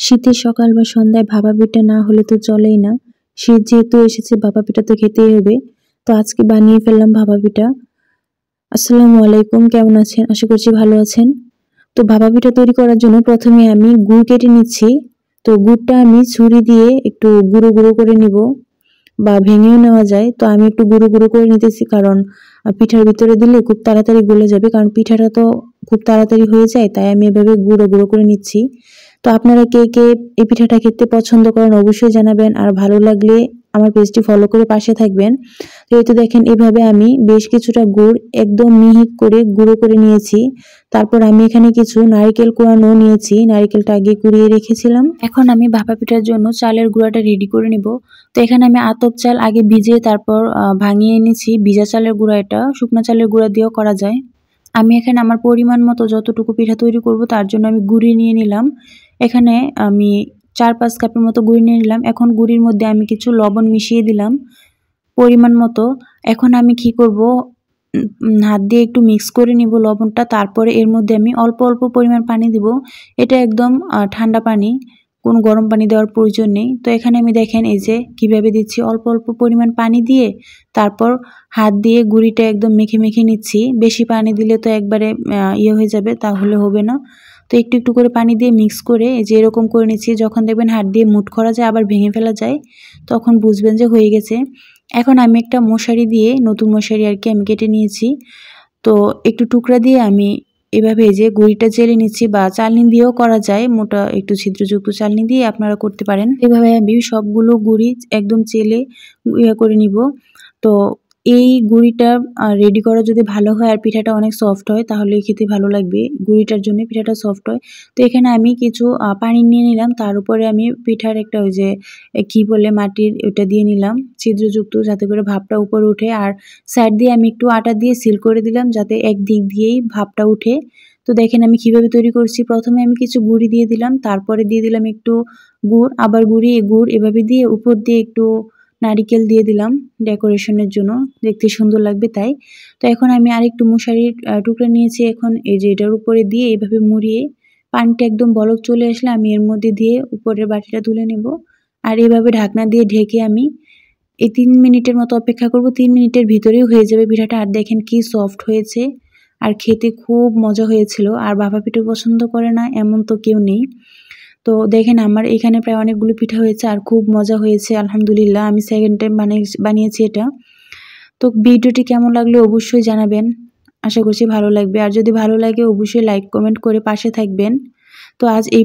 শীতের সকাল বা সন্ধ্যায় ভাপা পিঠা না হলে তো চলেই না। শীত যেহেতু এসেছে ভাপা পিঠা তো খেতেই হবে। তো আজকে বানিয়ে ফেললাম ভাপা পিঠা। আসসালামু আলাইকুম, কেমন আছেন? আশা করছি ভালো আছেন। তো ভাপা পিঠা তৈরি করার জন্য প্রথমে আমি গুড় কেটে নিচ্ছি। তো গুড়টা আমি ছুরি দিয়ে একটু গুঁড়ো গুঁড়ো করে নিব, বা ভেঙেও নেওয়া যায়। তো আমি একটু গুঁড়ো গুঁড়ো করে নিতেছি, কারণ পিঠার ভিতরে দিলে খুব তাড়াতাড়ি গলে যাবে, কারণ পিঠাটা তো খুব তাড়াতাড়ি হয়ে যায়, তাই আমি এভাবে গুঁড়ো গুঁড়ো করে নিচ্ছি। তো আপনারা কে কে এই পিঠাটা খেতে পছন্দ করেন অবশ্যই জানাবেন, আর ভালো লাগলে আমার পেজটি ফলো করে পাশে থাকবেন। তো এই তো দেখেন, এভাবে আমি বেশ কিছুটা গুড় একদম মিহি করে গুঁড়ো করে নিয়েছি। তারপর আমি এখানে কিছু নারকেল কোড়ানো নিয়েছি, নারকেলটা আগে কুড়িয়ে রেখেছিলাম। এখন আমি ভাপা পিঠার জন্য চালের গুঁড়াটা রেডি করে নিব। তো এখানে আমি আতপ চাল আগে ভিজিয়ে তারপর ভাঙিয়ে এনেছি। ভিজা চালের গুঁড়া, এটা শুকনো চালের গুঁড়া দিয়েও করা যায়। আমি এখানে আমার পরিমাণ মতো যতটুকু পিঠা তৈরি করব তার জন্য আমি গুঁড়ি নিয়ে নিলাম। এখানে আমি 4-5 কাপের মতো গুঁড়ি নিয়ে নিলাম। এখন গুঁড়ির মধ্যে আমি কিছু লবণ মিশিয়ে দিলাম পরিমাণ মতো। এখন আমি কি করব, হাত দিয়ে একটু মিক্স করে নিব লবণটা। তারপরে এর মধ্যে আমি অল্প অল্প পরিমাণ পানি দিব। এটা একদম ঠান্ডা পানি, কোনো গরম পানি দেওয়ার প্রয়োজন নেই। তো এখানে আমি দেখেন এই যে কিভাবে দিচ্ছি, অল্প অল্প পরিমাণ পানি দিয়ে তারপর হাত দিয়ে গুঁড়িটা একদম মেখে মেখে নিচ্ছি। বেশি পানি দিলে তো একবারে হয়ে যাবে, তাহলে হবে না। তো একটু একটু করে পানি দিয়ে মিক্স করে এই যে এরকম করে নিচ্ছি। যখন দেখবেন হাত দিয়ে মুঠ করা যায় আবার ভেঙে ফেলা যায়, তখন বুঝবেন যে হয়ে গেছে। এখন আমি একটা মশারি দিয়ে, নতুন মশারি আর কি, আমি কেটে নিয়েছি। তো একটু টুকরা দিয়ে আমি এভাবে এই যে গুঁড়িটা চেলে নিচ্ছি, বা চালনি দিয়েও করা যায়, মোটা একটু ছিদ্রযুক্ত চালনি দিয়ে আপনারা করতে পারেন। এভাবে আমি সবগুলো গুঁড়ি একদম চেলে করে নিব। তো এই গুঁড়িটা রেডি করা যদি ভালো হয় আর পিঠাটা অনেক সফট হয়, তাহলে খেতে ভালো লাগবে। গুঁড়িটার জন্য পিঠাটা সফট হয়। তো এখানে আমি কিছু পানি নিয়ে নিলাম, তার উপরে আমি পিঠার একটা ওই যে কি বলে মাটির ওটা দিয়ে নিলাম ছিদ্রযুক্ত, যাতে করে ভাপটা উপরে উঠে। আর সাইড দিয়ে আমি একটু আটা দিয়ে সিল করে দিলাম, যাতে একদিক দিয়েই ভাপটা উঠে। তো দেখেন আমি কিভাবে তৈরি করছি। প্রথমে আমি কিছু গুঁড়ি দিয়ে দিলাম, তারপরে দিয়ে দিলাম একটু গুড়, আবার গুড় এভাবে দিয়ে উপর দিয়ে একটু নারিকেল দিয়ে দিলাম ডেকোরেশনের জন্য, দেখতে সুন্দর লাগবে তাই। তো এখন আমি আরেকটু মশারির টুকরা নিয়েছি। এখন এই যে এটার উপরে দিয়ে এইভাবে মুড়িয়ে পানিটা একদম বলক চলে আসলে আমি এর মধ্যে দিয়ে উপরের বাটিটা তুলে নেব। আর এভাবে ঢাকনা দিয়ে ঢেকে আমি এই 3 মিনিটের মতো অপেক্ষা করব। 3 মিনিটের ভিতরেই হয়ে যাবে পিঠাটা। আর দেখেন কি সফট হয়েছে, আর খেতে খুব মজা হয়েছিল। আর ভাপা পিঠা পছন্দ করে না এমন তো কেউ নেই। তো দেখেন আমার এখানে প্রায় অনেকগুলো পিঠা হয়েছে আর খুব মজা হয়েছে আলহামদুলিল্লাহ। আমি সেকেন্ড টাইম বানিয়েছি এটা। তো ভিডিওটি কেমন লাগলো অবশ্যই জানাবেন, আশা করছি ভালো লাগবে। আর যদি ভালো লাগে অবশ্যই লাইক কমেন্ট করে পাশে থাকবেন। তো আজ এই